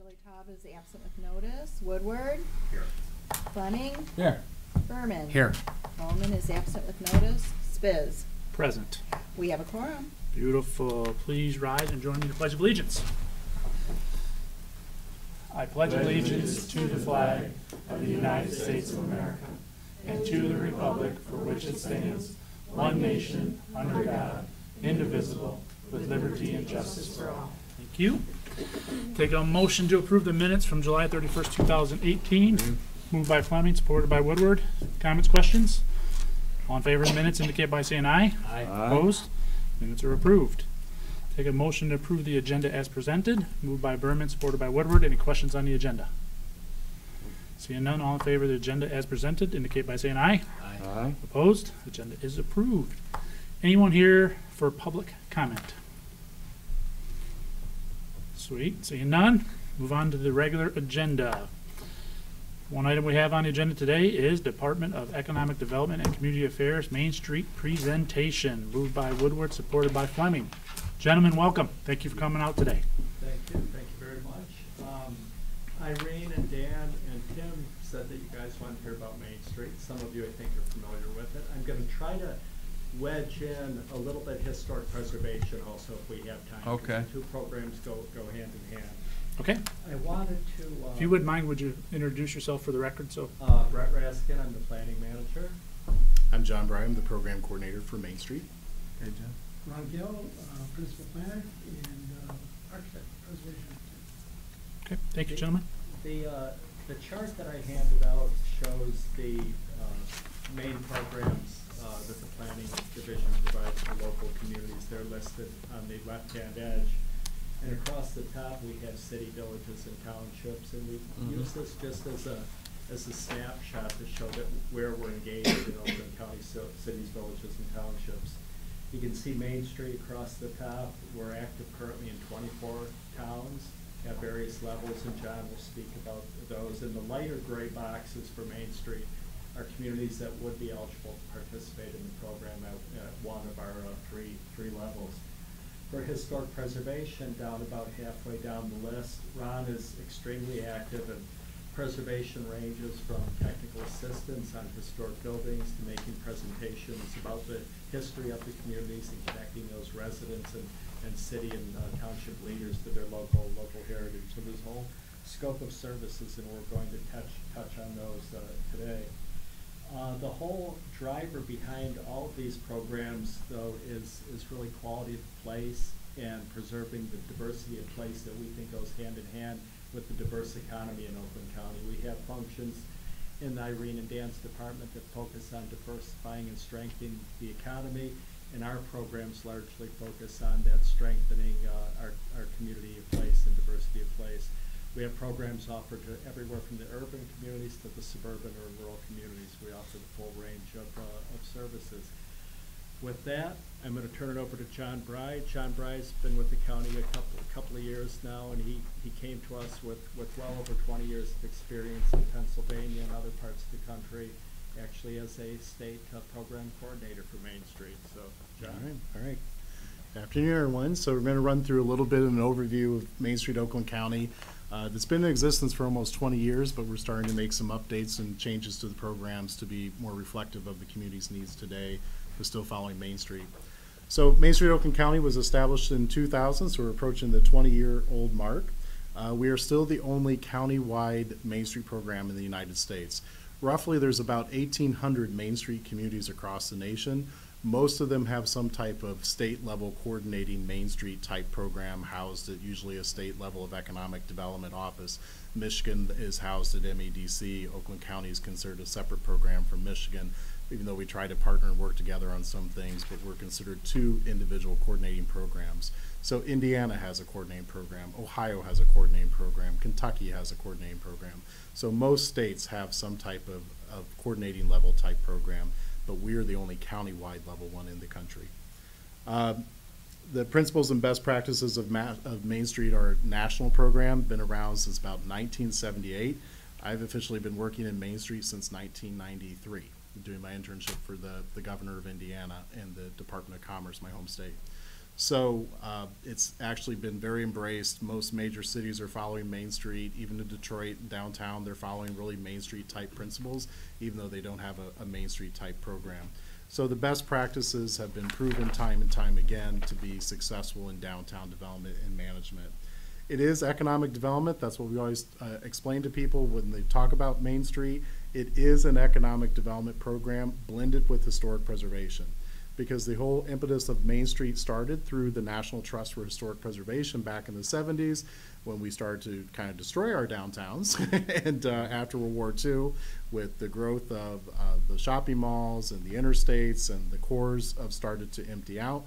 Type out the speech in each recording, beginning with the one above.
Shirley Taub is absent with notice. Woodward. Here. Fleming. Here. Berman. Here. Coleman is absent with notice. Spiz. Present. We have a quorum. Beautiful. Please rise and join me in the Pledge of Allegiance. I pledge allegiance to the flag of the United States of America and to the republic for which it stands, one nation, under God, indivisible, with liberty and justice for all. Thank you. Take a motion to approve the minutes from July 31st, 2018. Moved by Fleming, supported by Woodward. Comments, questions? All in favor of the minutes indicate by saying aye. Aye. Opposed? Minutes are approved. Take a motion to approve the agenda as presented. Moved by Berman, supported by Woodward. Any questions on the agenda? Seeing none, all in favor of the agenda as presented indicate by saying aye. Aye. Opposed? Agenda is approved. Anyone here for public comment? Sweet. Seeing none, move on to the regular agenda. One item we have on the agenda today is Department of Economic Development and Community Affairs Main Street presentation. Moved by Woodward, supported by Fleming. Gentlemen, welcome. Thank you for coming out today. Thank you very much. Irene and Dan and Tim said that you guys want to hear about Main Street. Some of you, I think, are familiar with it. I'm going to try to wedge in a little bit historic preservation also if we have time. Okay. The two programs go hand in hand. Okay. I wanted to... If you wouldn't mind, would you introduce yourself for the record? So, Brett Raskin, I'm the planning manager. I'm John Bryan, the program coordinator for Main Street. Okay, John. Ron Gill, principal planner and architect preservation. okay. Thank you, gentlemen. The chart that I handed out shows the main programs that the planning division provides for local communities. They're listed on the left-hand edge. And across the top, we have city, villages, and townships. And we use this just as a snapshot to show that where we're engaged in Oakland County cities, villages, and townships. You can see Main Street across the top. We're active currently in 24 towns at various levels, and John will speak about those. And the lighter gray boxes for Main Street are communities that would be eligible to participate in the program at one of our three levels. For historic preservation, down about halfway down the list, Ron is extremely active, and preservation ranges from technical assistance on historic buildings to making presentations about the history of the communities and connecting those residents and city and township leaders to their local heritage. So there's a whole scope of services, and we're going to touch on those today. The whole driver behind all of these programs, though, is really quality of place and preserving the diversity of place that we think goes hand in hand with the diverse economy in Oakland County. We have functions in Irene and Dan's department that focus on diversifying and strengthening the economy, and our programs largely focus on that strengthening our community of place and diversity of place. We have programs offered to everywhere from the urban communities to the suburban or rural communities. We offer the full range of services. With that, I'm going to turn it over to John Bry. John Bry's been with the county a couple of years now, and he came to us with well over 20 years of experience in Pennsylvania and other parts of the country, actually as a state program coordinator for Main Street. So, John. All right. Good afternoon, everyone. So we're going to run through a little bit of an overview of Main Street, Oakland County. It's been in existence for almost 20 years, but we're starting to make some updates and changes to the programs to be more reflective of the community's needs today, but still following Main Street. So Main Street, Oakland County was established in 2000, so we're approaching the 20-year-old mark. We are still the only county-wide Main Street program in the United States. Roughly, there's about 1,800 Main Street communities across the nation. Most of them have some type of state-level coordinating Main Street type program housed at usually a state level of economic development office. Michigan is housed at MEDC. Oakland County is considered a separate program from Michigan, even though we try to partner and work together on some things, but we're considered two individual coordinating programs. So Indiana has a coordinating program, Ohio has a coordinating program, Kentucky has a coordinating program. So most states have some type of coordinating level type program, but we're the only county-wide level one in the country. The principles and best practices of Main Street are a national program, been around since about 1978. I've officially been working in Main Street since 1993, doing my internship for the governor of Indiana and the Department of Commerce, my home state. So it's actually been very embraced. Most major cities are following Main Street. Even in Detroit and downtown, they're following really Main Street type principles, even though they don't have a Main Street type program. So the best practices have been proven time and time again to be successful in downtown development and management. It is economic development. That's what we always explain to people when they talk about Main Street. It is an economic development program blended with historic preservation, because the whole impetus of Main Street started through the National Trust for Historic Preservation back in the 70s, when we started to kind of destroy our downtowns. And after World War II, with the growth of the shopping malls and the interstates, and the cores have started to empty out,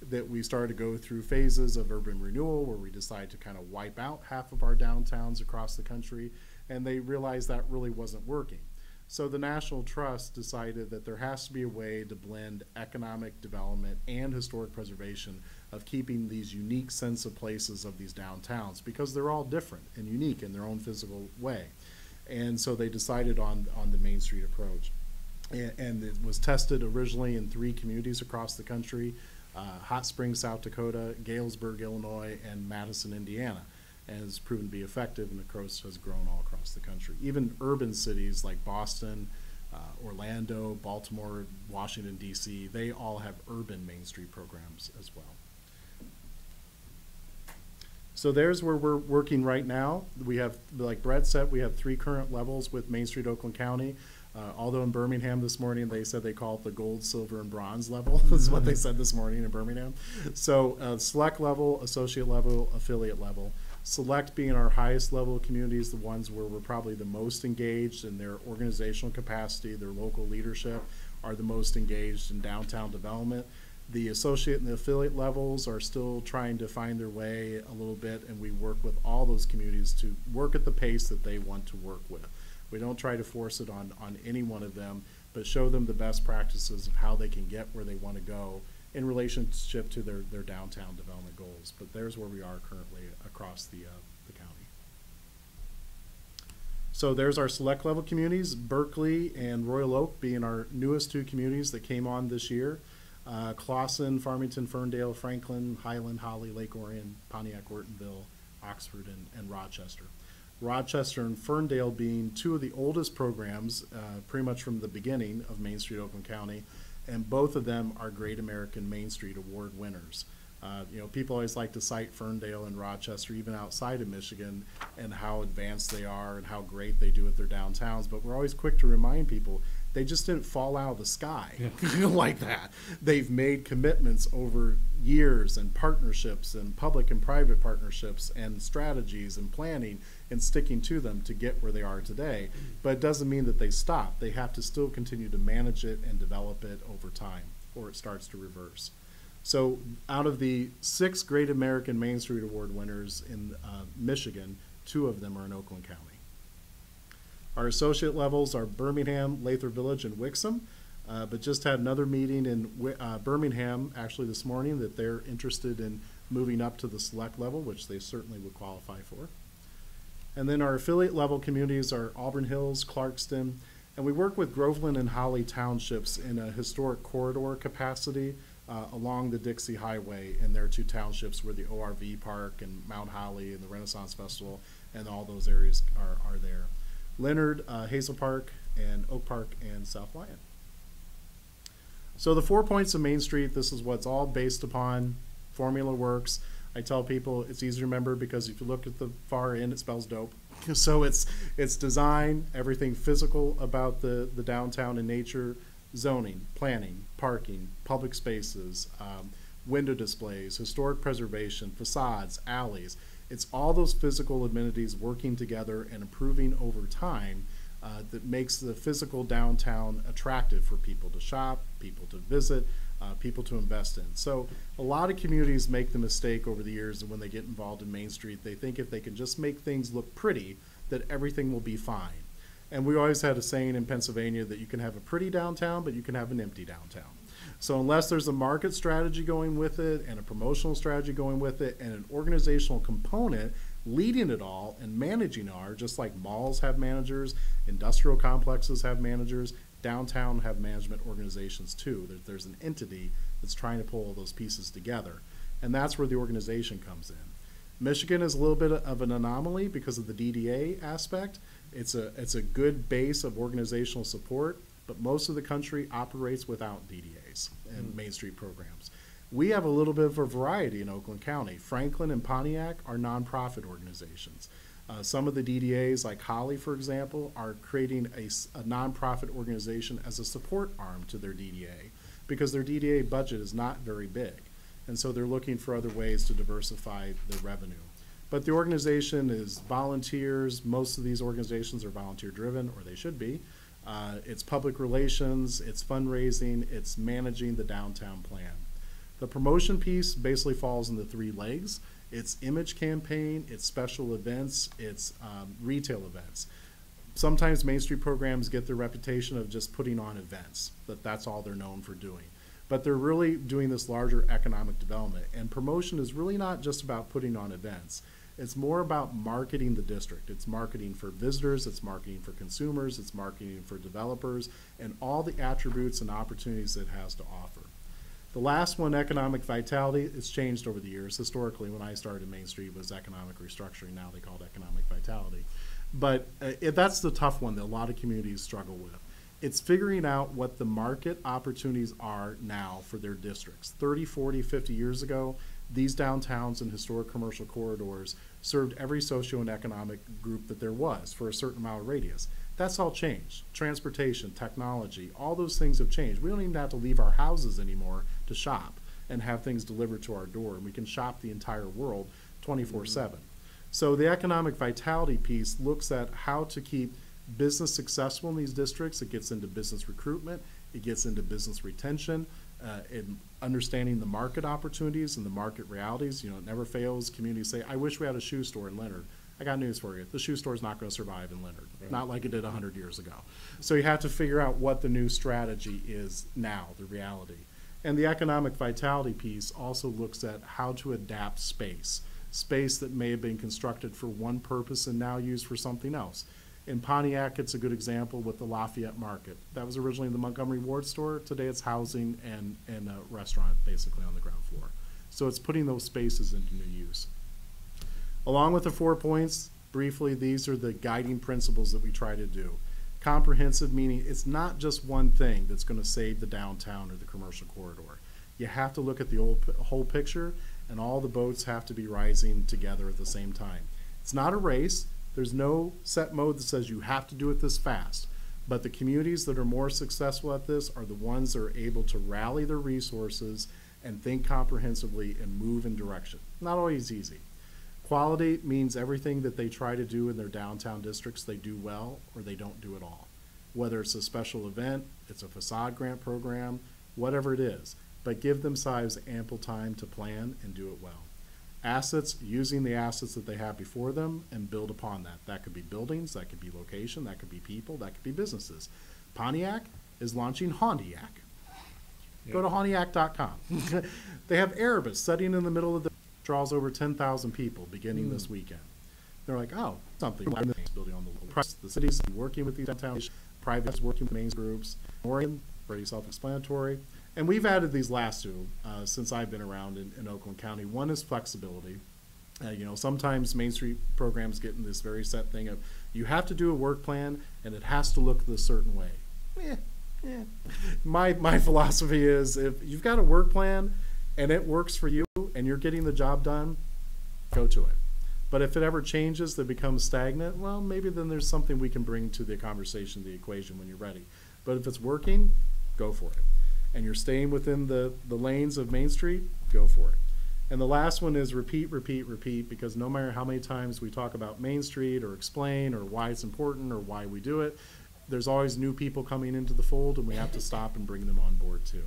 that we started to go through phases of urban renewal where we decided to kind of wipe out half of our downtowns across the country, and they realized that really wasn't working. So the National Trust decided that there has to be a way to blend economic development and historic preservation of keeping these unique sense of places of these downtowns, because they're all different and unique in their own physical way. And so they decided on the Main Street approach. And it was tested originally in 3 communities across the country: Hot Springs, South Dakota, Galesburg, Illinois, and Madison, Indiana. And has proven to be effective, and the approach has grown all across the country. Even urban cities like Boston, Orlando, Baltimore, Washington, D.C., they all have urban Main Street programs as well. So there's where we're working right now. We have, like Brett said, we have 3 current levels with Main Street Oakland County. Although in Birmingham this morning they said they call it the gold, silver, and bronze level. This is what they said this morning in Birmingham. So select level, associate level, affiliate level. Select being our highest level communities, the ones where we're probably the most engaged in their organizational capacity, their local leadership are the most engaged in downtown development. The associate and the affiliate levels are still trying to find their way a little bit, and we work with all those communities to work at the pace that they want to work with. We don't try to force it on any one of them, but show them the best practices of how they can get where they want to go in relationship to their downtown development goals. But there's where we are currently across the county. So there's our select level communities, Berkeley and Royal Oak being our newest 2 communities that came on this year. Clawson, Farmington, Ferndale, Franklin, Highland, Holly, Lake Orion, Pontiac, Ortonville, Oxford, and Rochester. Rochester and Ferndale being 2 of the oldest programs, pretty much from the beginning of Main Street Oakland County, and both of them are Great American Main Street Award winners. You know, people always like to cite Ferndale and Rochester, even outside of Michigan, and how advanced they are and how great they do at their downtowns, but we're always quick to remind people they just didn't fall out of the sky like that. They've made commitments over years, and partnerships, and public and private partnerships, and strategies and planning, and sticking to them to get where they are today. But it doesn't mean that they stop. They have to still continue to manage it and develop it over time, or it starts to reverse. So out of the 6 Great American Main Street Award winners in Michigan, 2 of them are in Oakland County. Our associate levels are Birmingham, Lathrop Village, and Wixom, but just had another meeting in Birmingham actually this morning that they're interested in moving up to the select level, which they certainly would qualify for. And then our affiliate level communities are Auburn Hills, Clarkston, and we work with Groveland and Holly townships in a historic corridor capacity along the Dixie Highway in their 2 townships where the ORV Park and Mount Holly and the Renaissance Festival and all those areas are there. Leonard, Hazel Park, and Oak Park, and South Lyon. So the 4 points of Main Street, this is what's all based upon. Formula works. I tell people it's easy to remember because if you look at the far end, it spells dope. So it's design, everything physical about the downtown and nature, zoning, planning, parking, public spaces, window displays, historic preservation, facades, alleys. It's all those physical amenities working together and improving over time that makes the physical downtown attractive for people to shop, people to visit, people to invest in. So a lot of communities make the mistake over the years that when they get involved in Main Street, they think if they can just make things look pretty, that everything will be fine. And we always had a saying in Pennsylvania that you can have a pretty downtown, but you can have an empty downtown. So unless there's a market strategy going with it, and a promotional strategy going with it, and an organizational component leading it all and managing it, just like malls have managers, industrial complexes have managers, downtown have management organizations too. There's an entity that's trying to pull all those pieces together. And that's where the organization comes in. Michigan is a little bit of an anomaly because of the DDA aspect. It's a good base of organizational support, but most of the country operates without DDAs and Main Street programs. We have a little bit of a variety in Oakland County. Franklin and Pontiac are nonprofit organizations. Some of the DDAs, like Holly, for example, are creating a nonprofit organization as a support arm to their DDA because their DDA budget is not very big. And so they're looking for other ways to diversify their revenue. But the organization is volunteers. Most of these organizations are volunteer-driven, or they should be. It's public relations, it's fundraising, it's managing the downtown plan. The promotion piece basically falls into 3 legs. It's image campaign, it's special events, it's retail events. Sometimes Main Street programs get the reputation of just putting on events, that's all they're known for doing. But they're really doing this larger economic development. And promotion is really not just about putting on events. It's more about marketing the district. It's marketing for visitors, it's marketing for consumers, it's marketing for developers, and all the attributes and opportunities it has to offer. The last one, economic vitality, it's changed over the years. Historically, when I started Main Street, it was economic restructuring. Now they call it economic vitality. But that's the tough one that a lot of communities struggle with. It's figuring out what the market opportunities are now for their districts. 30, 40, 50 years ago, these downtowns and historic commercial corridors served every socio and economic group that there was for a certain amount of radius. That's all changed. Transportation, technology, all those things have changed. We don't even have to leave our houses anymore to shop and have things delivered to our door. And we can shop the entire world 24/7. So the economic vitality piece looks at how to keep business successful in these districts. It gets into business recruitment, it gets into business retention, and understanding the market opportunities and the market realities. You know, it never fails. Communities say, I wish we had a shoe store in Leonard. I got news for you. The shoe store is not going to survive in Leonard, not like it did 100 years ago. So you have to figure out what the new strategy is now, the reality. And the economic vitality piece also looks at how to adapt space that may have been constructed for one purpose and now used for something else. In Pontiac, it's a good example with the Lafayette Market. That was originally the Montgomery Ward store. Today it's housing and a restaurant basically on the ground floor. So it's putting those spaces into new use. Along with the 4 points, briefly, these are the guiding principles that we try to do. Comprehensive, meaning it's not just one thing that's going to save the downtown or the commercial corridor. You have to look at the whole picture, and all the boats have to be rising together at the same time. It's not a race. There's no set mode that says you have to do it this fast. But the communities that are more successful at this are the ones that are able to rally their resources and think comprehensively and move in direction. Not always easy. Quality means everything that they try to do in their downtown districts they do well or they don't do at all. Whether it's a special event, it's a facade grant program, whatever it is. But give themselves ample time to plan and do it well. Assets, using the assets that they have before them and build upon that. That could be buildings, that could be location, that could be people, that could be businesses. Pontiac is launching Hondiac. Go to Hondiac.com. They have Erebus studying in the middle of the draws over 10,000 people beginning this weekend. They're like, oh, something building on the press, the cities working with these downtown privates, working with main groups. Oregon, pretty self-explanatory. And we've added these last two since I've been around in Oakland County. One is flexibility. You know, sometimes Main Street programs get in this very set thing of you have to do a work plan and it has to look this certain way. My philosophy is if you've got a work plan and it works for you and you're getting the job done, go to it. But if it ever changes, that becomes stagnant, well, maybe then there's something we can bring to the conversation, the equation when you're ready. But if it's working, go for it. And you're staying within the lanes of Main Street, go for it. And the last one is repeat, repeat, repeat, because no matter how many times we talk about Main Street or explain or why it's important or why we do it, there's always new people coming into the fold and we have to stop and bring them on board too.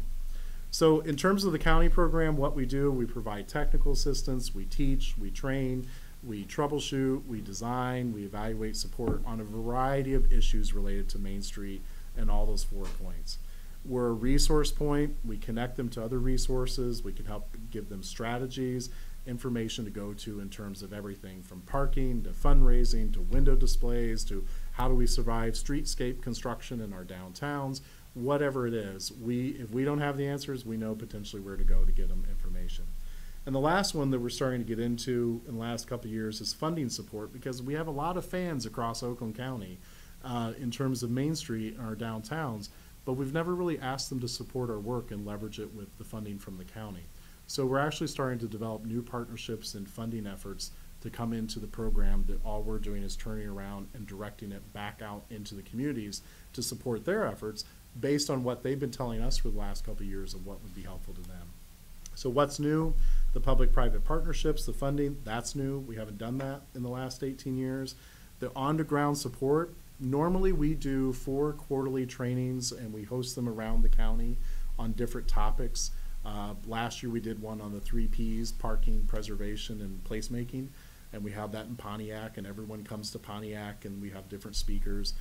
So in terms of the county program, what we do, we provide technical assistance, we teach, we train, we troubleshoot, we design, we evaluate support on a variety of issues related to Main Street and all those 4 points. We're a resource point. We connect them to other resources. We can help give them strategies, information to go to in terms of everything from parking to fundraising to window displays to how do we survive streetscape construction in our downtowns, whatever it is. If we don't have the answers, we know potentially where to go to get them information. And the last one that we're starting to get into in the last couple of years is funding support, because we have a lot of fans across Oakland County in terms of Main Street and our downtowns, but we've never really asked them to support our work and leverage it with the funding from the county. So we're actually starting to develop new partnerships and funding efforts to come into the program that all we're doing is turning around and directing it back out into the communities to support their efforts based on what they've been telling us for the last couple of years of what would be helpful to them. So what's new? The public-private partnerships, the funding, that's new. We haven't done that in the last 18 years. The on-the-ground support, normally we do 4 quarterly trainings and we host them around the county on different topics. Last year we did one on the 3 Ps, parking, preservation, and placemaking. And we have that in Pontiac, and everyone comes to Pontiac, and we have different speakers.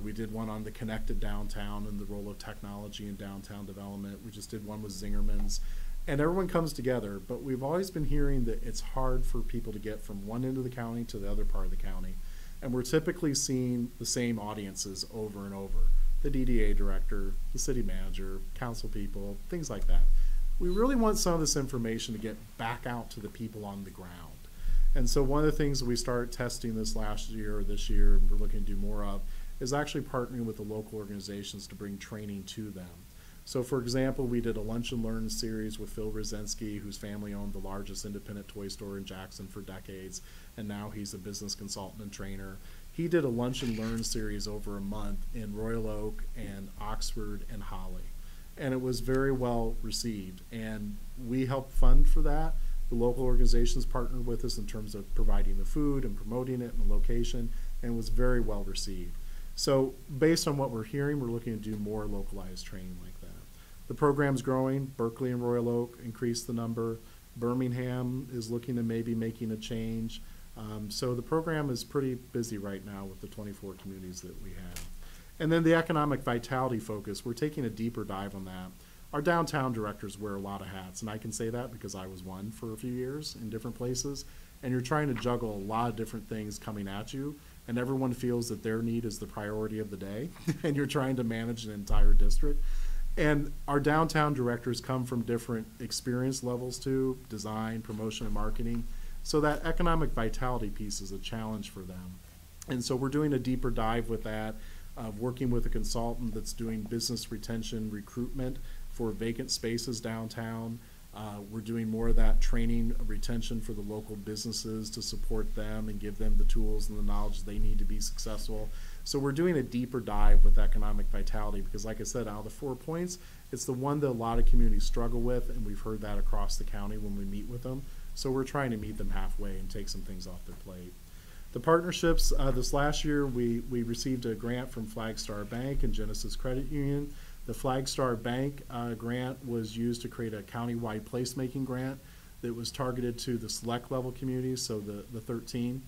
We did one on the connected downtown and the role of technology in downtown development. We just did one with Zingerman's. And everyone comes together, but we've always been hearing that it's hard for people to get from one end of the county to the other part of the county. And we're typically seeing the same audiences over and over. The DDA director, the city manager, council people, things like that. We really want some of this information to get back out to the people on the ground. And so one of the things that we started testing this last year or this year, and we're looking to do more of, is actually partnering with the local organizations to bring training to them. So for example, we did a Lunch and Learn series with Phil Rosensky, whose family owned the largest independent toy store in Jackson for decades, and now he's a business consultant and trainer. He did a Lunch and Learn series over a month in Royal Oak and Oxford and Holly. And it was very well received, and we helped fund for that. The local organizations partnered with us in terms of providing the food and promoting it and the location, and it was very well received. So based on what we're hearing, we're looking to do more localized training like that. The program's growing. Berkeley and Royal Oak increased the number. Birmingham is looking to maybe making a change. So the program is pretty busy right now with the 24 communities that we have. And then the economic vitality focus, we're taking a deeper dive on that. Our downtown directors wear a lot of hats, and I can say that because I was one for a few years in different places. And you're trying to juggle a lot of different things coming at you, and everyone feels that their need is the priority of the day, and you're trying to manage an entire district. And our downtown directors come from different experience levels too, design, promotion, and marketing. So that economic vitality piece is a challenge for them. And so we're doing a deeper dive with that, working with a consultant that's doing business retention recruitment for vacant spaces downtown. We're doing more of that training retention for the local businesses to support them and give them the tools and the knowledge they need to be successful. So we're doing a deeper dive with economic vitality because, like I said, out of the 4 points, it's the one that a lot of communities struggle with, and we've heard that across the county when we meet with them. So we're trying to meet them halfway and take some things off their plate. The partnerships, this last year we received a grant from Flagstar Bank and Genesis Credit Union. The Flagstar Bank grant was used to create a countywide placemaking grant that was targeted to the select level communities, so the 13.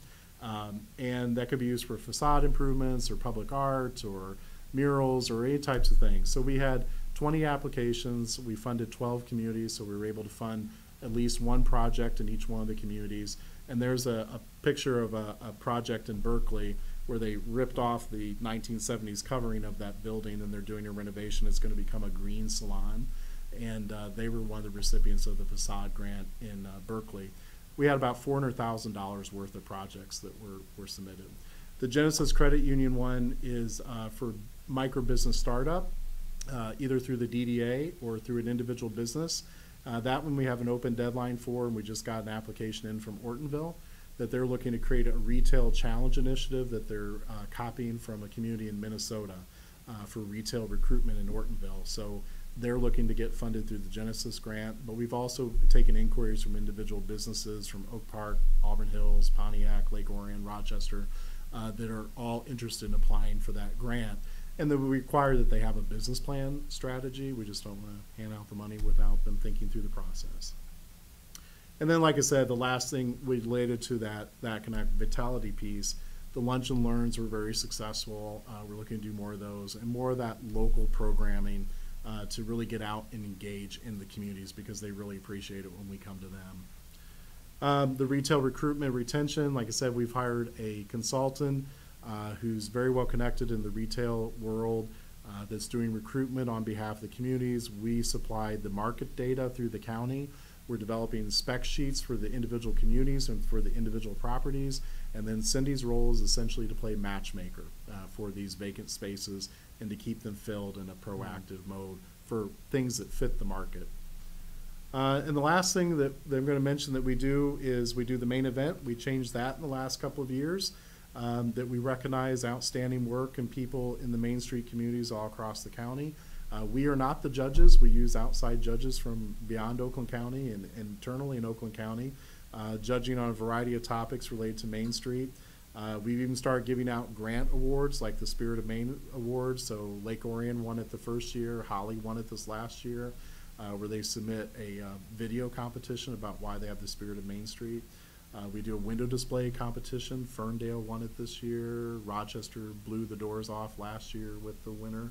And that could be used for facade improvements or public art or murals or any types of things. So we had 20 applications. We funded 12 communities, so we were able to fund at least one project in each one of the communities. And there's a picture of a project in Berkeley where they ripped off the 1970s covering of that building, and they're doing a renovation. It's going to become a green salon, and they were one of the recipients of the facade grant in Berkeley. We had about $400,000 worth of projects that were submitted. The Genesis Credit Union one is for micro business startup, either through the DDA or through an individual business. That one we have an open deadline for, and we just got an application in from Ortonville that they're looking to create a retail challenge initiative that they're copying from a community in Minnesota for retail recruitment in Ortonville. So they're looking to get funded through the Genesis grant, but we've also taken inquiries from individual businesses from Oak Park, Auburn Hills, Pontiac, Lake Orion, Rochester, that are all interested in applying for that grant. And then we require that they have a business plan strategy. We just don't want to hand out the money without them thinking through the process. And then, like I said, the last thing related to that economic vitality piece, the Lunch and Learns were very successful. We're looking to do more of those and more of that local programming to really get out and engage in the communities because they really appreciate it when we come to them. The retail recruitment retention, like I said, we've hired a consultant who's very well connected in the retail world that's doing recruitment on behalf of the communities. We supplied the market data through the county, We're developing spec sheets for the individual communities and for the individual properties. And then Cindy's role is essentially to play matchmaker for these vacant spaces and to keep them filled in a proactive mode for things that fit the market. And the last thing that I'm going to mention that we do is we do the main event. We changed that in the last couple of years, that we recognize outstanding work and people in the Main Street communities all across the county. We are not the judges. We use outside judges from beyond Oakland County and internally in Oakland County, judging on a variety of topics related to Main Street. We've even started giving out grant awards like the Spirit of Maine Awards. So Lake Orion won it the first year, Holly won it this last year, where they submit a video competition about why they have the Spirit of Main Street. We do a window display competition. Ferndale won it this year. Rochester blew the doors off last year with the winner.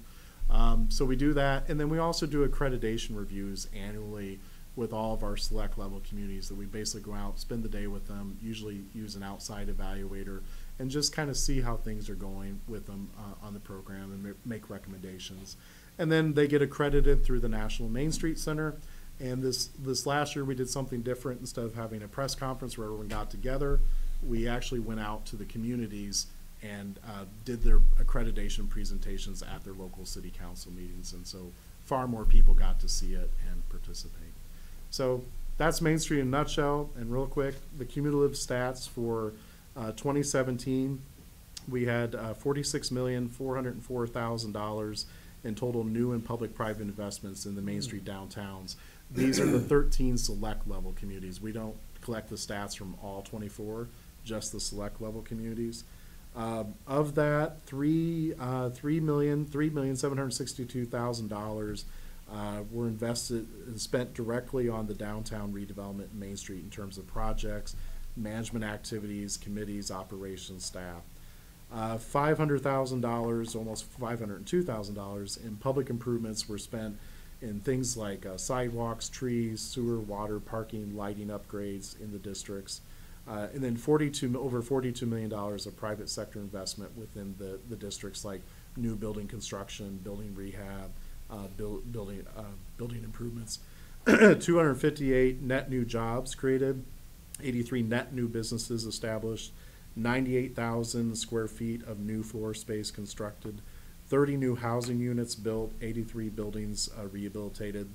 So we do that, and then we also do accreditation reviews annually with all of our select level communities that we basically go out, spend the day with them, usually use an outside evaluator, and just kind of see how things are going with them on the program and make recommendations. And then they get accredited through the National Main Street Center. And this last year we did something different. Instead of having a press conference where everyone got together, we actually went out to the communities and did their accreditation presentations at their local city council meetings. And so far more people got to see it and participate. So that's Main Street in a nutshell. And real quick, the cumulative stats for 2017, we had $46,404,000 in total new and public-private investments in the Main Street downtowns. These are the 13 select level communities. We don't collect the stats from all 24, just the select level communities. Of that, $3,762,000 were invested and spent directly on the downtown redevelopment in Main Street in terms of projects, management activities, committees, operations, staff. $500,000, almost $502,000 in public improvements were spent in things like sidewalks, trees, sewer, water, parking, lighting upgrades in the districts. And then over $42 million of private sector investment within the districts, like new building construction, building rehab, building improvements. 258 net new jobs created, 83 net new businesses established, 98,000 square feet of new floor space constructed, 30 new housing units built, 83 buildings rehabilitated.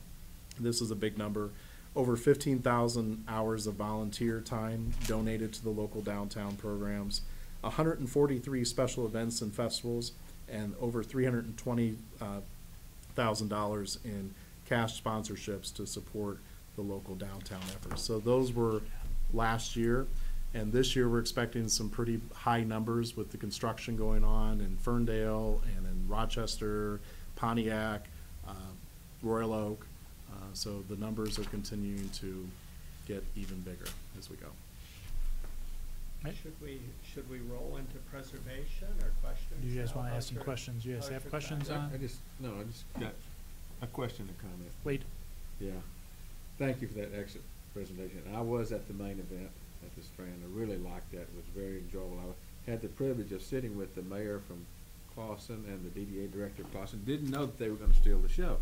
This is a big number. Over 15,000 hours of volunteer time donated to the local downtown programs, 143 special events and festivals, and over $320,000 in cash sponsorships to support the local downtown efforts. So those were last year. And this year we're expecting some pretty high numbers with the construction going on in Ferndale and in Rochester, Pontiac, Royal Oak. So the numbers are continuing to get even bigger as we go. Should we roll into preservation or questions? Do you guys now? want to ask some How's your- questions? You guys how's have your questions time? on? I just got a question and comment. Wait. Yeah. Thank you for that excellent presentation. I was at the main event at the Strand. I really liked that. It was very enjoyable. I had the privilege of sitting with the mayor from Clawson and the DDA director of Clawson. Didn't know that they were going to steal the show.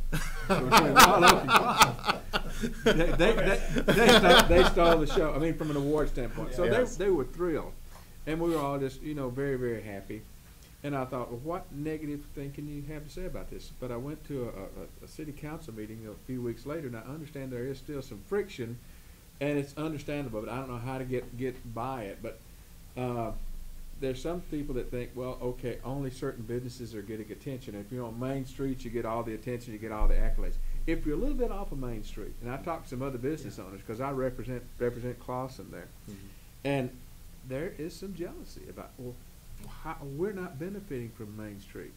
They stole the show. I mean, from an award standpoint. So they were thrilled. And we were all just, very, very happy. And I thought, well, what negative thing can you have to say about this? But I went to a city council meeting a few weeks later, and I understand there is still some friction, and it's understandable, but I don't know how to get by it. But there's some people that think, well, okay, only certain businesses are getting attention. If you're on Main Street, you get all the attention, you get all the accolades. If you're a little bit off of Main Street, and I talked to some other business owners, because I represent Clawson there, and there is some jealousy about, well, we're not benefiting from Main Street.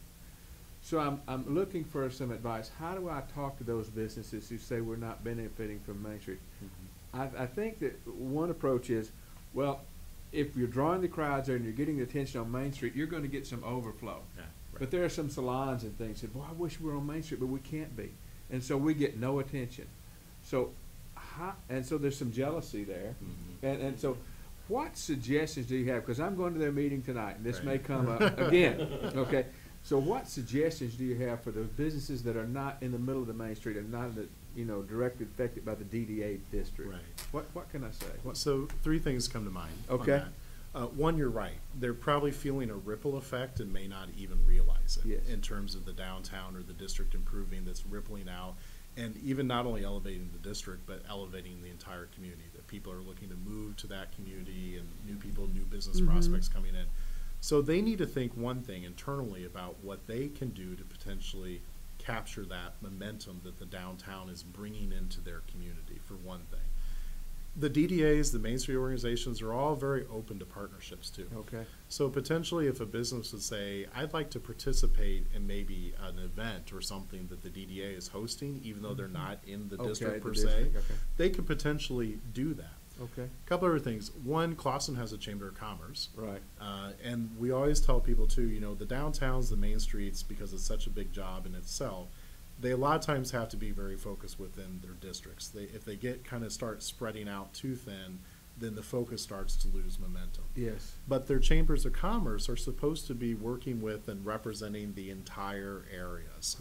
So I'm looking for some advice. How do I talk to those businesses who say we're not benefiting from Main Street? I think that one approach is, well, if you're drawing the crowds there and you're getting the attention on Main Street, you're going to get some overflow. Yeah, right. But there are some salons and things that, boy, I wish we were on Main Street, but we can't be. And so we get no attention. So there's some jealousy there. And so what suggestions do you have? Because I'm going to their meeting tonight, and this may come up again. Okay. So what suggestions do you have for those businesses that are not in the middle of the Main Street and not in you know, directly affected by the DDA district. Right. What can I say? So 3 things come to mind on Okay. that. One, you're right. They're probably feeling a ripple effect and may not even realize it Yes. in terms of the downtown or the district improving that's rippling out, and even not only elevating the district, but elevating the entire community, that people are looking to move to that community and new people, new business prospects coming in. So they need to think one thing internally about what they can do to potentially capture that momentum that the downtown is bringing into their community, for one thing. The DDAs, the Main Street organizations, are all very open to partnerships too. Okay. So potentially if a business would say, I'd like to participate in maybe an event or something that the DDA is hosting, even though they're not in the Okay, district the per se, district, okay. they could potentially do that. Okay. Couple other things. One, Clawson has a Chamber of Commerce. Right. And we always tell people too, you know, the downtowns, the main streets, because it's such a big job in itself, they a lot of times have to be very focused within their districts. If they get kind of start spreading out too thin, then the focus starts to lose momentum. Yes. But their chambers of commerce are supposed to be working with and representing the entire areas.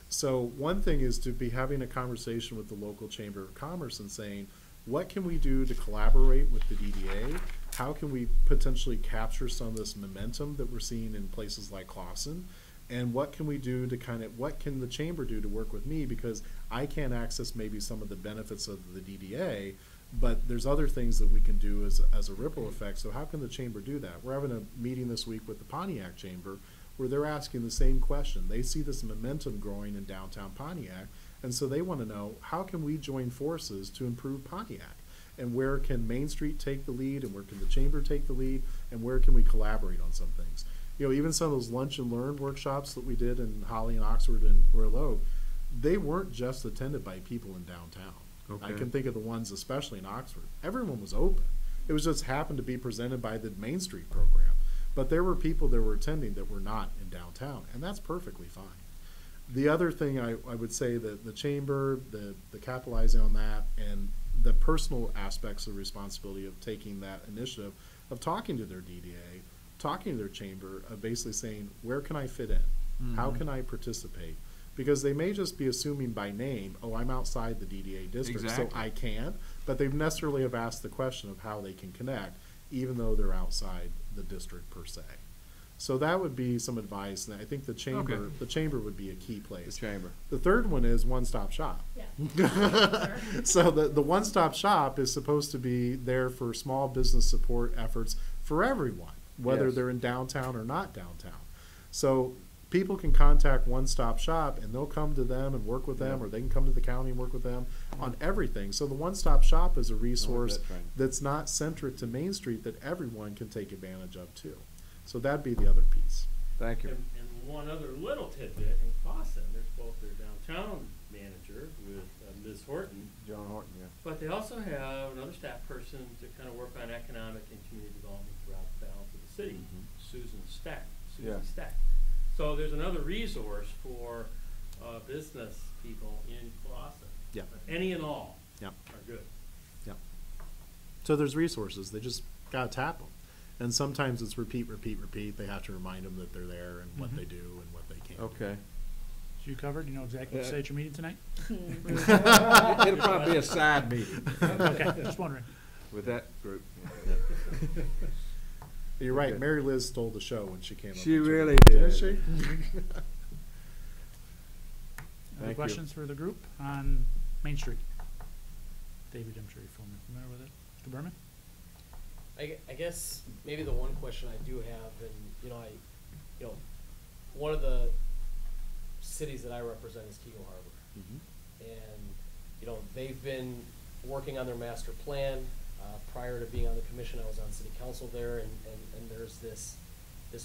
So one thing is to be having a conversation with the local chamber of commerce and saying, what can we do to collaborate with the DDA? How can we potentially capture some of this momentum that we're seeing in places like Clawson? And what can we do to what can the chamber do to work with me? Because I can't access maybe some of the benefits of the DDA, but there's other things that we can do as a ripple effect. So how can the chamber do that? We're having a meeting this week with the Pontiac Chamber where they're asking the same question. They see this momentum growing in downtown Pontiac, and so they want to know, how can we join forces to improve Pontiac? And where can Main Street take the lead, and where can the chamber take the lead, and where can we collaborate on some things? You know, even some of those lunch and learn workshops that we did in Holly and Oxford and Royal Oak, they weren't just attended by people in downtown. I Okay. can think of the ones, especially in Oxford. Everyone was open. It was just happened to be presented by the Main Street program. But there were people that were attending that were not in downtown, and that's perfectly fine. The other thing I would say that the chamber, the capitalizing on that, and the personal aspects of responsibility of taking that initiative, of talking to their DDA, talking to their chamber, of basically saying, where can I fit in? How can I participate? Because they may just be assuming by name, oh, I'm outside the DDA district, Exactly. so I can't, but they necessarily have asked the question of how they can connect, even though they're outside the district per se. So that would be some advice, and I think the chamber, Okay. the chamber would be a key The place. chamber. The third one is one-stop shop. Yeah. So the one-stop shop is supposed to be there for small business support efforts for everyone, whether Yes. they're in downtown or not downtown. So people can contact One Stop Shop and they'll come to them and work with them, Yeah. or they can come to the county and work with them on everything. So the One Stop Shop is a resource that training. that's not centric to Main Street that everyone can take advantage of too. So that'd be the other piece. Thank you. And one other little tidbit, in Clawson, there's both their downtown manager with Ms. Horton, John Horton, yeah. but they also have another staff person to kind of work on economic and community development throughout the balance of the city, Susie Yeah. Steck. So there's another resource for business people in Clawson. Yeah. But any and all Yeah. are good. Yeah. So there's resources. They just gotta tap them. And sometimes it's repeat. They have to remind them that they're there and what they do and what they can. Okay. So you covered, you know exactly what to say at your meeting tonight? It'll probably be a side meeting Okay, just wondering. with that group. You're right. Okay. Mary Liz stole the show when she came up. She with really it. did. Didn't she? Other you. questions for the group on Main Street? David, I'm sure you're familiar with it. Mr. Berman? I guess maybe the one question I do have, and one of the cities that I represent is Keego Harbor, and they've been working on their master plan. Prior to being on the commission, I was on city council there, and there's this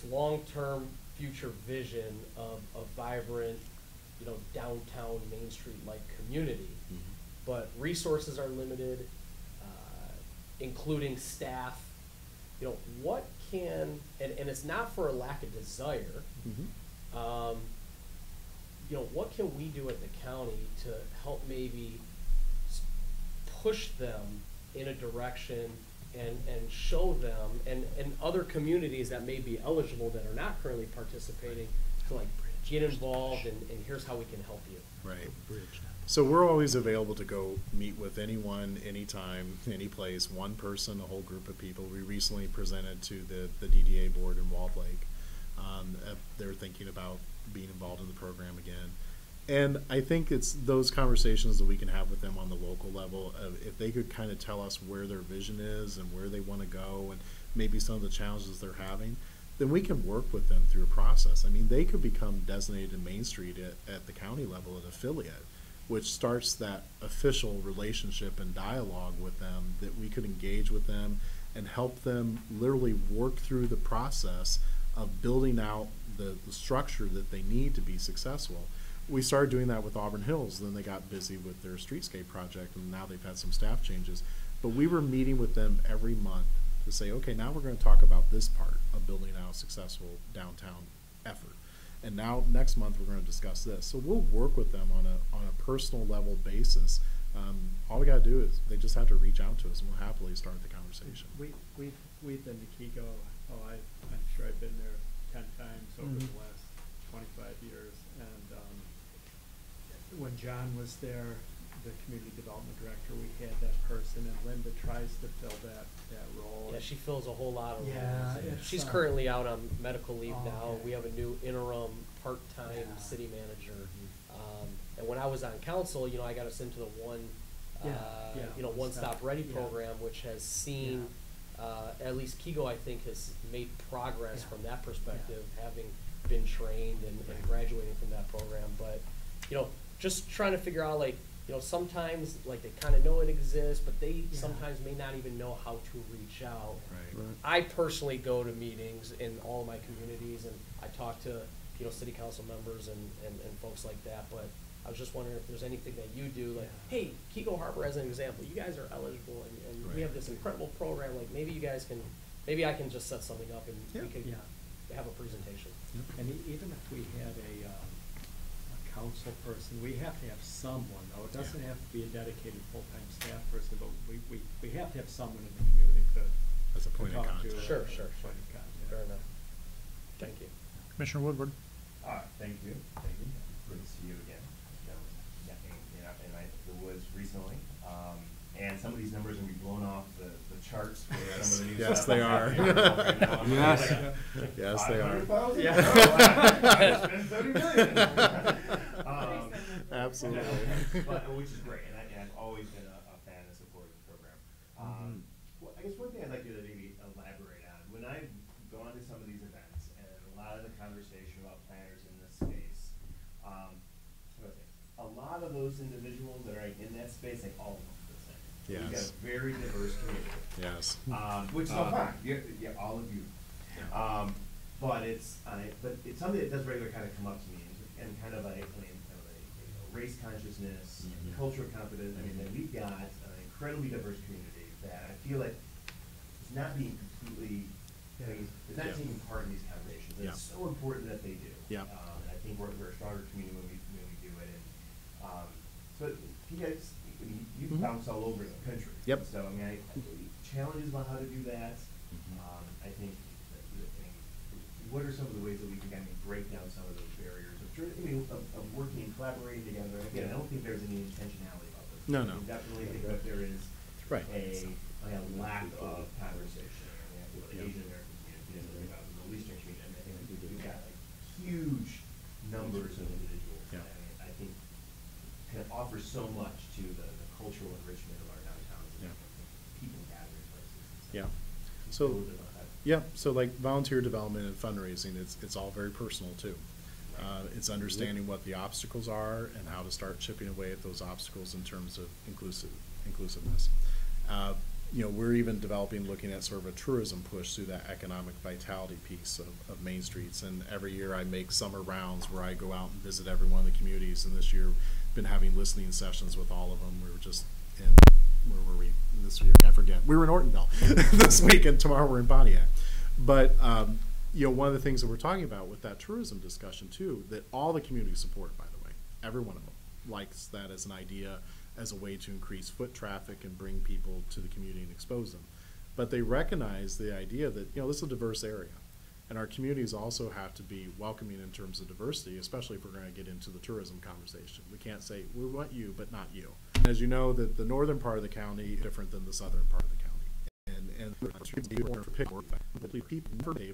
long-term future vision of a vibrant, downtown Main Street-like community. But resources are limited, including staff. What can, and it's not for a lack of desire, what can we do at the county to help maybe push them in a direction and show them, and other communities that may be eligible that are not currently participating, to get involved, and here's how we can help you. Right. So we're always available to go meet with anyone, anytime, any place, one person, a whole group of people. We recently presented to the DDA board in Walled Lake. They're thinking about being involved in the program again. And I think it's those conversations that we can have with them on the local level. If they could kind of tell us where their vision is and where they want to go and maybe some of the challenges they're having, then we can work with them through a process. I mean, they could become designated in Main Street at the county level, an affiliate, which starts that official relationship and dialogue with them, that we could engage with them and help them literally work through the process of building out the structure that they need to be successful. We started doing that with Auburn Hills, then they got busy with their streetscape project, and now they've had some staff changes. But we were meeting with them every month to say, okay, now we're going to talk about this part of building out a successful downtown effort. And now next month we're going to discuss this. So we'll work with them on a personal level basis. All we got to do is they just have to reach out to us, and we'll happily start the conversation. We've been to Kego. I'm sure I've been there 10 times over the last 25 years. And when John was there, the community development director, we had that person, and Linda tries to fill that role. Yeah, she fills a whole lot of Yeah, roles. it's, She's currently out on medical leave Oh, now. okay. We have a new interim part-time Yeah. city manager. And when I was on council, I got us into the one, One Stop Ready yeah. program, which has seen, at least Kego, I think, has made progress Yeah. from that perspective, having been trained and graduating from that program. But, just trying to figure out, sometimes, they kind of know it exists, but they sometimes may not even know how to reach out. Right. I personally go to meetings in all my communities, and I talk to, city council members and folks like that, but I was just wondering if there's anything that you do, hey, Kego Harbor as an example, you guys are eligible, and we Right. have this incredible program, maybe you guys can, maybe I can just set something up and we can Yeah. have a presentation. And even if we had a council person, we have to have someone, though. It doesn't have to be a dedicated full-time staff person, but we have to have someone in the community to As a point of talk contact. to. Sure. Point of contact. Fair enough. Thank you. Commissioner Woodward. Thank you. Good to see you again. In the woods recently. And some of these numbers are going to be blown off the charts for some of the new Yes, stuff they that's are. happening right now. I'm Yes. Yes, they are. 500,000? Yeah. Oh, spend 30 million. Absolutely. But, which is great, and I've always been a fan and supporter of the program. Well, I guess one thing I'd like you to maybe elaborate on, when I've gone to some of these events, and a lot of the conversation about planners in this space, how do I say, a lot of those individuals that are in that space, they all look the same. We've got Yes. a very diverse community. Yes. Which is all fine, yeah, all of you. But it's something that does regularly kind of come up to me, and kind of a race consciousness, cultural competence. I mean, that we've got an incredibly diverse community that I feel like is not being completely, it's not taking part in these conversations. And it's so important that they do. Yeah. And I think we're a stronger community when we do it. And so you guys, you bounce all over the country. Yep. So I challenges about how to do that. I think, what are some of the ways that we can break down some of those barriers of working and collaborating together? And again, I don't think there's any intentionality about this. No. I definitely think that there is Right. a lack of conversation. With the Asian American community, and the Middle Eastern community, I think we've got huge numbers of individuals. Yeah. I think can offer so much to the cultural enrichment of our downtowns and people gathering places. Yeah. Just So- a little bit about that. Yeah, so like volunteer development and fundraising, it's all very personal too. It's understanding what the obstacles are and how to start chipping away at those obstacles in terms of inclusiveness. We're even developing, looking at sort of a tourism push through that economic vitality piece of Main Streets. And every year I make summer rounds where I go out and visit every one of the communities. And this year, been having listening sessions with all of them. We were just in, where were we this year? I forget. We were in Ortonville this week, and tomorrow we're in Pontiac. But one of the things that we're talking about with that tourism discussion too, that all the communities support, by the way, every one of them likes that as an idea, as a way to increase foot traffic and bring people to the community and expose them. But they recognize the idea that, this is a diverse area. And our communities also have to be welcoming in terms of diversity, especially if we're going to get into the tourism conversation. We can't say, we want you, but not you. As you know, that the northern part of the county is different than the southern part of the county. And people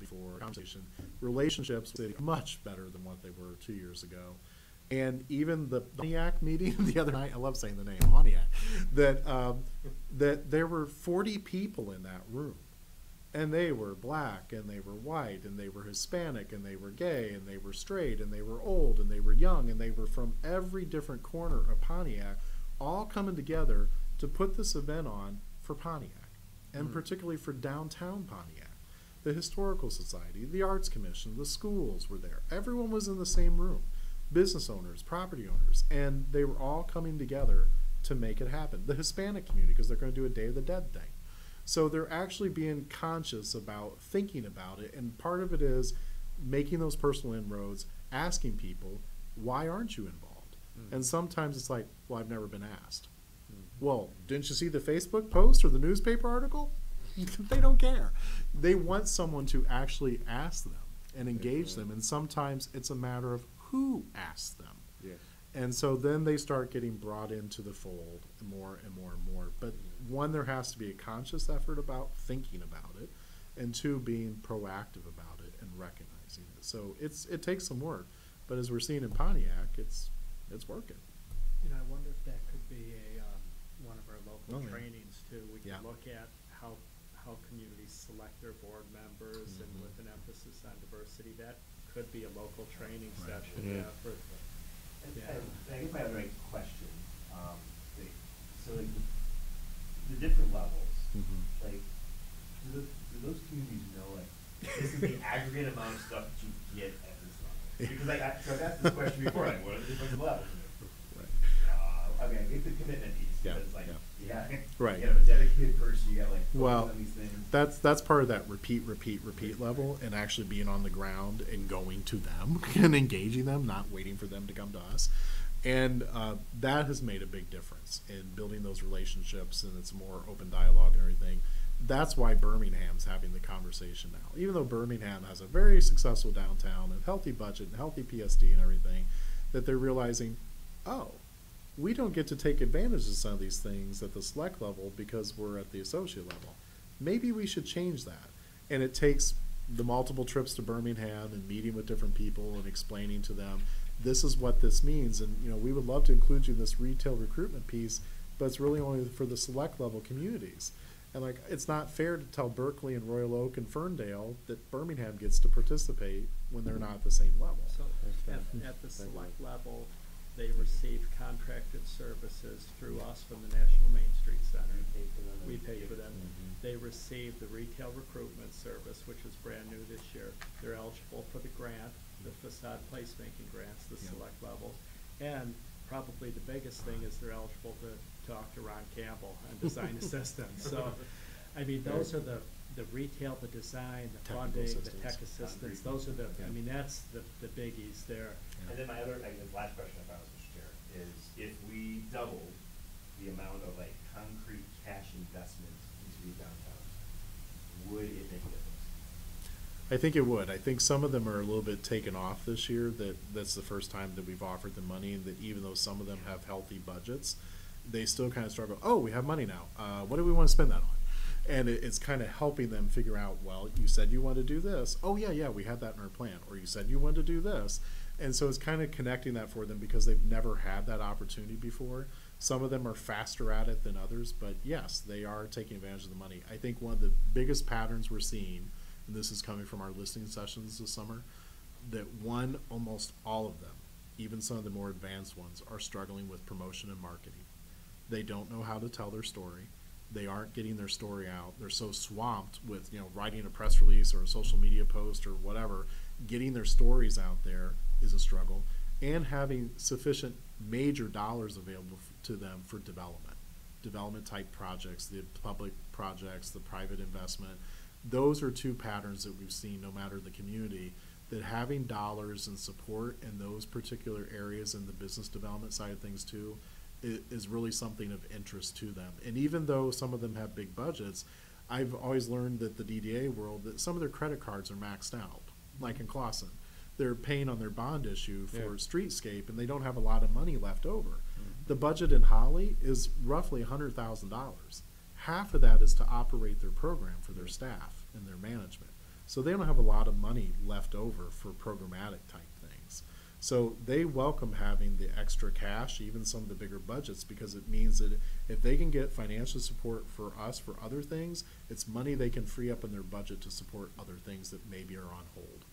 for conversation, relationships are much better than what they were 2 years ago. And even the Pontiac meeting the other night, I love saying the name Pontiac, that there were 40 people in that room. And they were black, and they were white, and they were Hispanic, and they were gay, and they were straight, and they were old, and they were young, and they were from every different corner of Pontiac, all coming together to put this event on for Pontiac, and particularly for downtown Pontiac. The Historical Society, the Arts Commission, the schools were there. Everyone was in the same room. Business owners, property owners, and they were all coming together to make it happen. The Hispanic community, because they're going to do a Day of the Dead thing. So they're actually being conscious about thinking about it, and part of it is making those personal inroads, asking people, why aren't you involved? And sometimes it's like, well, I've never been asked. Well, didn't you see the Facebook post or the newspaper article? They don't care. They want someone to actually ask them and engage them, and sometimes it's a matter of who asks them. Yes. And so then they start getting brought into the fold more and more and more. But one, there has to be a conscious effort about thinking about it, and two, being proactive about it and recognizing it. So it takes some work, but as we're seeing in Pontiac, it's working. You know, I wonder if that could be one of our local Oh, yeah. trainings too. We Yeah. can look at how communities select their board members, and with an emphasis on diversity, that could be a local training Right. session. Yeah. For And I guess I have a question. So like the different levels, like do those communities know like this is the aggregate amount of stuff that you get at this level? Because like so I've asked this question before, like what are the different levels? Right. I mean, I get the commitment piece. Yeah, But it's like yeah. yeah, Right. You have a dedicated person. You got like focus Well, on these things. that's part of that repeat level, and actually being on the ground and going to them and engaging them, not waiting for them to come to us. And that has made a big difference in building those relationships, and it's more open dialogue and everything. That's why Birmingham's having the conversation now. Even though Birmingham has a very successful downtown and healthy budget and healthy PSD and everything, that they're realizing, oh, we don't get to take advantage of some of these things at the select level because we're at the associate level. Maybe we should change that. And it takes the multiple trips to Birmingham and meeting with different people and explaining to them, this is what this means. And, you know, we would love to include you in this retail recruitment piece, but it's really only for the select level communities. And like, it's not fair to tell Berkeley and Royal Oak and Ferndale that Birmingham gets to participate when they're not at the same level. So at the select level, they receive contracted services through us from the National Main Street Center. We pay for them. They receive the retail recruitment service, which is brand new this year. They're eligible for the grant, the facade placemaking grants, the Yeah. select levels. And probably the biggest thing is they're eligible to talk to Ron Campbell on design assistance. So, I mean, those are the retail, the design, the Technical funding, the assistance. tech assistance, those are the, I mean, that's the biggies there. And then my other, I guess, last question I found, Mr. Chair, is if we doubled the amount of like concrete cash investment into these downtowns, would it make a difference? I think it would. I think some of them are a little bit taken off this year. That's the first time that we've offered them money, and that even though some of them have healthy budgets, they still kind of struggle. Oh, we have money now. What do we want to spend that on? And it's kind of helping them figure out, well, you said you wanted to do this. Oh, yeah, we had that in our plan. Or you said you wanted to do this. And so it's kind of connecting that for them because they've never had that opportunity before. Some of them are faster at it than others, but yes, they are taking advantage of the money. I think one of the biggest patterns we're seeing, and this is coming from our listening sessions this summer, that almost all of them, even some of the more advanced ones, are struggling with promotion and marketing. They don't know how to tell their story. They aren't getting their story out. They're so swamped with, writing a press release or a social media post or whatever. Getting their stories out there is a struggle, and having sufficient major dollars available to them for development type projects, the public projects, the private investment. Those are two patterns that we've seen no matter the community, that having dollars and support in those particular areas in the business development side of things too is really something of interest to them. And even though some of them have big budgets, I've always learned that the DDA world, that some of their credit cards are maxed out. like in Clausen. They're paying on their bond issue for Yeah. streetscape, and they don't have a lot of money left over. The budget in Holly is roughly $100,000. Half of that is to operate their program for their staff and their management. So they don't have a lot of money left over for programmatic type things. So they welcome having the extra cash, even some of the bigger budgets, because it means that if they can get financial support for us for other things, it's money they can free up in their budget to support other things that maybe are on hold.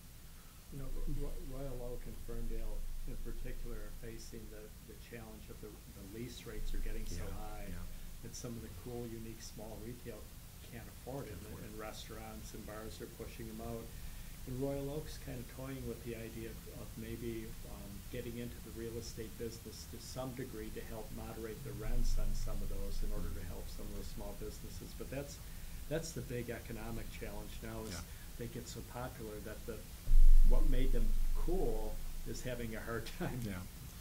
You know, Royal Oak and Ferndale in particular are facing the challenge of the lease rates are getting so Yeah, high. yeah. And some of the cool, unique, small retail can't afford it, and restaurants and bars are pushing them out. And Royal Oak's kind of toying with the idea of maybe getting into the real estate business to some degree to help moderate the rents on some of those in order to help some of those small businesses. But that's the big economic challenge now is Yeah. they get so popular that what made them cool is having a hard time Yeah.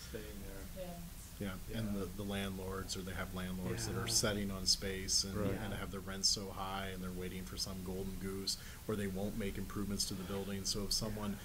staying there. Yeah, and the landlords, or they have landlords that Yeah. are setting on space and, Right. and have the rents so high and they're waiting for some golden goose, or they won't make improvements to the building. So if someone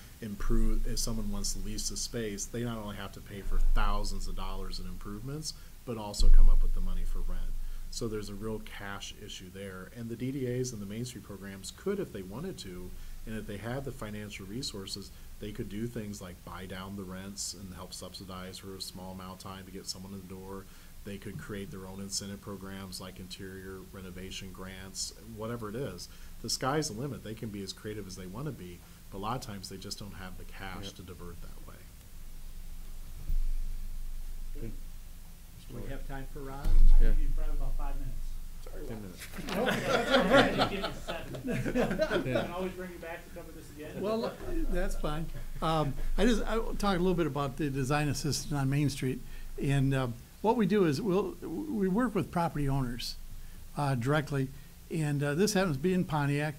wants to lease the space, they not only have to pay for thousands of dollars in improvements, but also come up with the money for rent. So there's a real cash issue there. And the DDAs and the Main Street programs could, if they wanted to, and if they had the financial resources, they could do things like buy down the rents and help subsidize for a small amount of time to get someone in the door. They could create their own incentive programs like interior renovation grants, whatever it is. The sky's the limit. They can be as creative as they want to be, but a lot of times they just don't have the cash Yep. to divert that way. Good. Do we have time for Ron? I Yeah. give you probably about 5 minutes. 10 minutes. Give me 7. Yeah. Can always bring you back to cover this again. Well, that's fine. I will talk a little bit about the design assistant on Main Street. And what we do is we work with property owners directly. And this happens to be in Pontiac.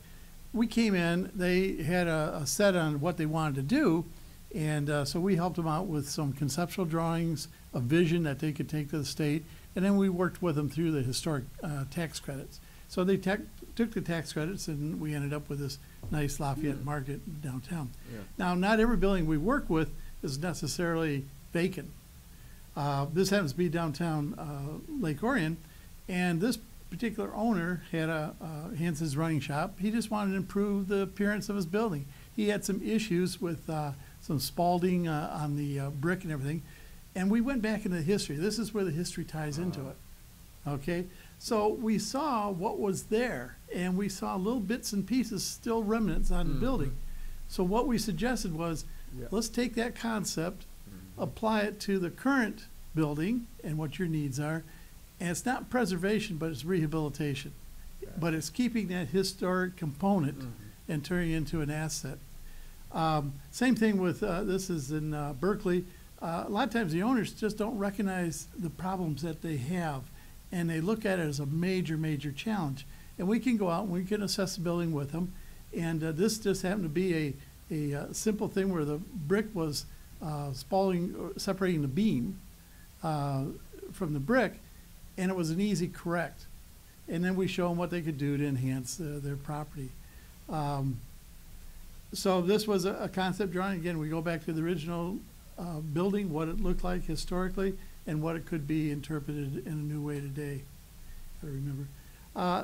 We came in, they had a set on what they wanted to do. And so we helped them out with some conceptual drawings, a vision that they could take to the state. And then we worked with them through the historic tax credits. So they took the tax credits, and we ended up with this nice Lafayette Market downtown. Yeah. Now, not every building we work with is necessarily vacant. This happens to be downtown Lake Orion, and this particular owner had Hans's Running Shop. He just wanted to improve the appearance of his building. He had some issues with some spalding on the brick and everything. And we went back into the history. This is where the history ties into it. Okay? So we saw what was there, and we saw little bits and pieces, still remnants on the building. So what we suggested was, Yeah. let's take that concept, apply it to the current building and what your needs are. And it's not preservation, but it's rehabilitation. But it's keeping that historic component and turning it into an asset. Same thing with, this is in Berkeley. A lot of times the owners just don't recognize the problems that they have, and they look at it as a major, major challenge. And we can go out and we can assess the building with them. And this just happened to be a simple thing where the brick was separating the beam from the brick, and it was an easy correct. And then we show them what they could do to enhance their property. So this was a concept drawing. Again, we go back to the original building, what it looked like historically, and what it could be interpreted in a new way today. I remember.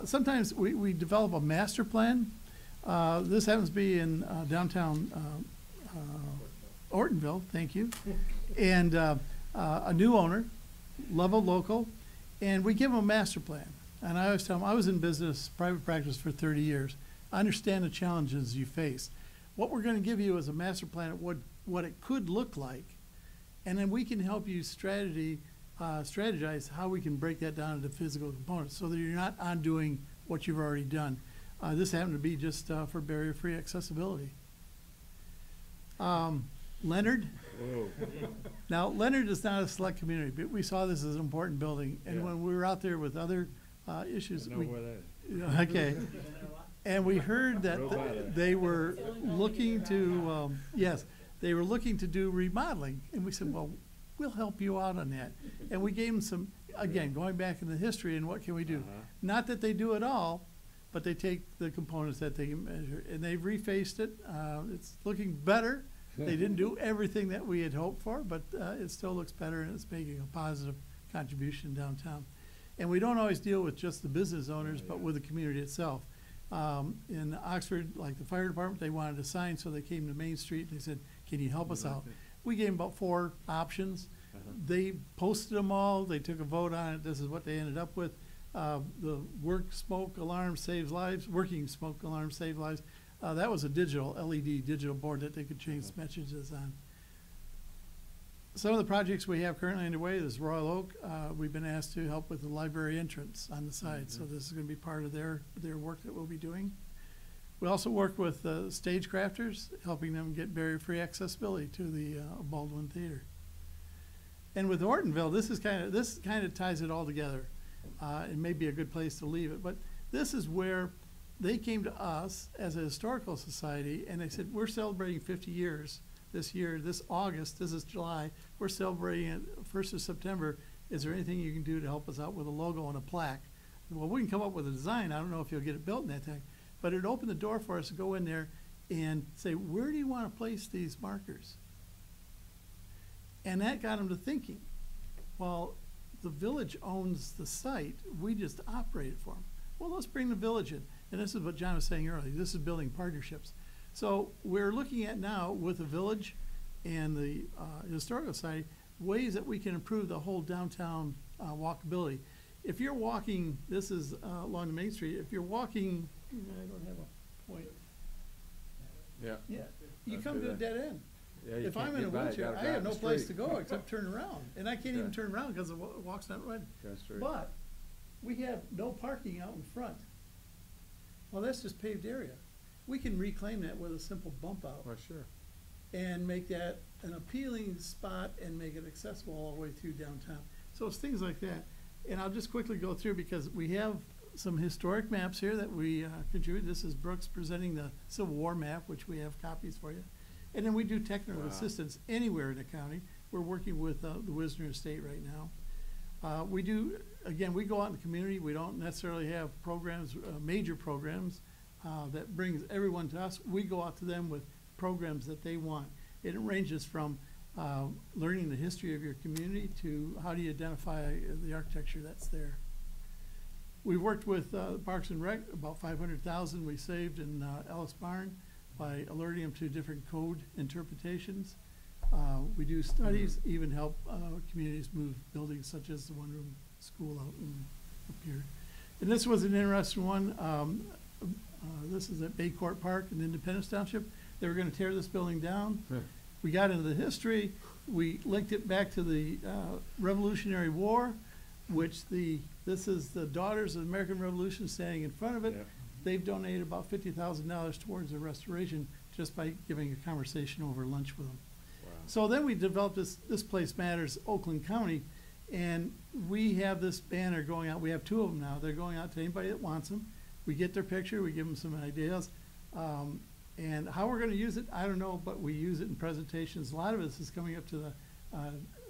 Sometimes we develop a master plan. This happens to be in downtown Ortonville, thank you. And a new owner, Level Local, and we give them a master plan. And I always tell them, I was in business, private practice for 30 years. I understand the challenges you face. What we're going to give you is a master plan of what it could look like, and then we can help you strategize how we can break that down into physical components so that you're not undoing what you've already done. This happened to be just for barrier-free accessibility. Leonard. Whoa. Now, Leonard is not a select community, but we saw this as an important building. And Yeah. when we were out there with other issues, I know where that is. okay. And we heard that Drove by there. they were looking to, they were looking to do remodeling. And we said, well, we'll help you out on that. And we gave them some, again, going back in the history and what can we do? Not that they do it all, but they take the components that they can measure, and they've refaced it. It's looking better. They didn't do everything that we had hoped for, but it still looks better, and it's making a positive contribution downtown. And we don't always deal with just the business owners, but with the community itself. In Oxford, like the fire department, they wanted a sign, so they came to Main Street, and they said, can you help us out? We gave them about 4 options. They posted them all, they took a vote on it, this is what they ended up with. The work smoke alarm saves lives, working smoke alarm save lives. That was a digital, LED digital board that they could change messages on. Some of the projects we have currently underway is Royal Oak. We've been asked to help with the library entrance on the side, so this is gonna be part of their work that we'll be doing. We also work with stage crafters, helping them get barrier-free accessibility to the Baldwin Theater. And with Ortonville, this kind of ties it all together. It may be a good place to leave it, but this is where they came to us as a historical society, and they said, we're celebrating 50 years this year, this August, this is July, we're celebrating it 1st of September. Is there anything you can do to help us out with a logo and a plaque? Well, we can come up with a design. I don't know if you'll get it built in that time, but it opened the door for us to go in there and say, where do you want to place these markers? And that got them to thinking, well, the village owns the site, we just operate it for them. Well, let's bring the village in. And this is what John was saying earlier, this is building partnerships. So we're looking at now with the village and the Historical Society, ways that we can improve the whole downtown walkability. If you're walking, this is along the Main Street, if you're walking, I don't have a point. Yeah. Yeah, you I'll come do to a that. dead end. Yeah, you If can't I'm in a get by, you wheelchair, gotta I drive have the no place to street. go except turn around, and I can't even Yeah. turn around because the walk's not right. That's true. But we have no parking out in front. Well, that's just paved area. We can reclaim that with a simple bump out Well, sure. and make that an appealing spot and make it accessible all the way through downtown. So it's things like that. And I'll just quickly go through because we have some historic maps here that we contribute. This is Brooks presenting the Civil War map, which we have copies for you. And then we do technical Wow. assistance anywhere in the county. We're working with the Wisner Estate right now. We do, again, we go out in the community. We don't necessarily have programs, major programs that brings everyone to us. We go out to them with programs that they want. It ranges from learning the history of your community to how do you identify the architecture that's there. We've worked with Parks and Rec, about $500,000 we saved in Ellis Barn by alerting them to different code interpretations. We do studies, even help communities move buildings such as the one-room school out up here. And this was an interesting one. This is at Bay Court Park in Independence Township. They were going to tear this building down. We got into the history. We linked it back to the Revolutionary War, which this is the Daughters of the American Revolution standing in front of it. Yeah. They've donated about $50,000 towards the restoration just by giving a conversation over lunch with them. Wow. So then we developed This Place Matters, Oakland County, and we have this banner going out. We have 2 of them now. They're going out to anybody that wants them. We get their picture, we give them some ideas. And how we're gonna use it, I don't know, but we use it in presentations. A lot of this is coming up to the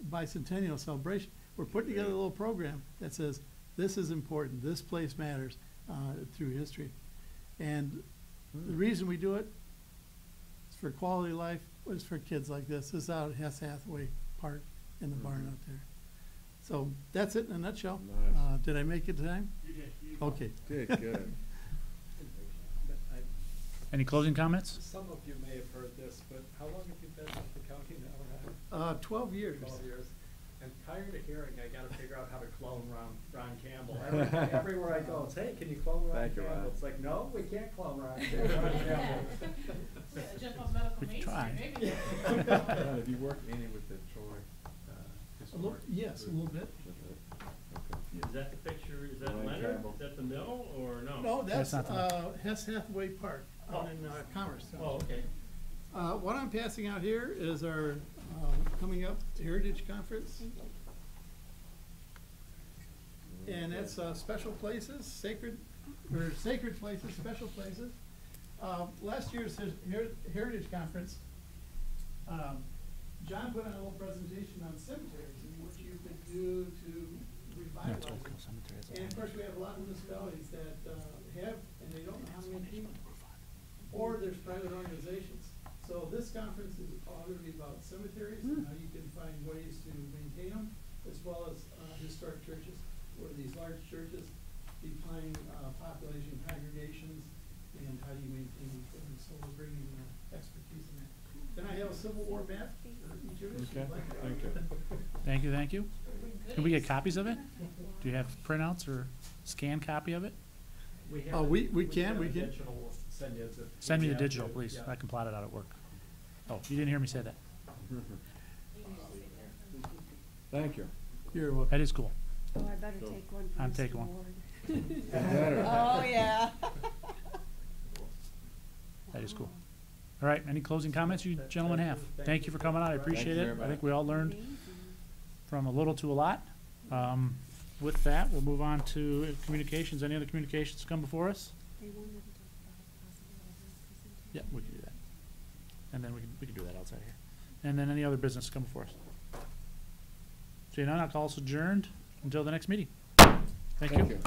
bicentennial celebration. We're putting together a little program that says, this is important, this place matters through history. And the reason we do it is for quality of life, but it's for kids like this. This is out at Hess Hathaway Park in the barn out there. So that's it in a nutshell. Nice. Did I make it time? You did. Okay. Good, good. Any closing comments? Some of you may have heard this, but how long have you been with the county now? 12 years. 12 years. And prior to hearing, I gotta figure out how to clone Ron Campbell. Everywhere I go, it's, hey, can you clone Ron Thank you, Campbell? Ron. It's like, no, we can't clone Ron Campbell. Just on medical We Main tried. Street, maybe. Have you worked any with the Troy historic? Yes, a little bit. Is that the picture, is that Ryan Leonard? Campbell. Is that the mill, or no? No, that's That's not Hess Hathaway Park out in Commerce. Oh, okay. What I'm passing out here is our coming up Heritage Conference. And that's special places, sacred places, special places. Last year's Heritage Conference, John put on a little presentation on cemeteries and what you could do to revitalize them. And of course, we have a lot of municipalities that have and they don't know how many people. Or there's private organizations. So this conference is all gonna be about cemeteries and how you can find ways to maintain them, as well as, historic churches, where these large churches decline, population congregations, and how do you maintain these things, so we're bringing, expertise in that. Then I have a Civil War map for each of us. Okay, thank you. Thank you, thank you. Can we get copies of it? Do you have printouts or scanned copy of it? We Oh, have we it- can, have we a can. digital, we'll send you as a Send me the PDF. digital, please. Yeah. I can plot it out at work. Oh, you didn't hear me say that. Thank you. You're welcome. That is cool. Oh, I better take one for I'm Mr. taking one. Ward. Better. Oh, yeah. That is cool. All right, any closing comments you gentlemen have? Thank you for coming out, I appreciate you it. very I think much. we all learned from a little to a lot. With that, we'll move on to communications. Any other communications to come before us? They wanted to talk about possible other Yeah, we can do that. And then we can do that outside here. And then any other business to come before us? Seeing none, I'll call us adjourned until the next meeting. Thank you.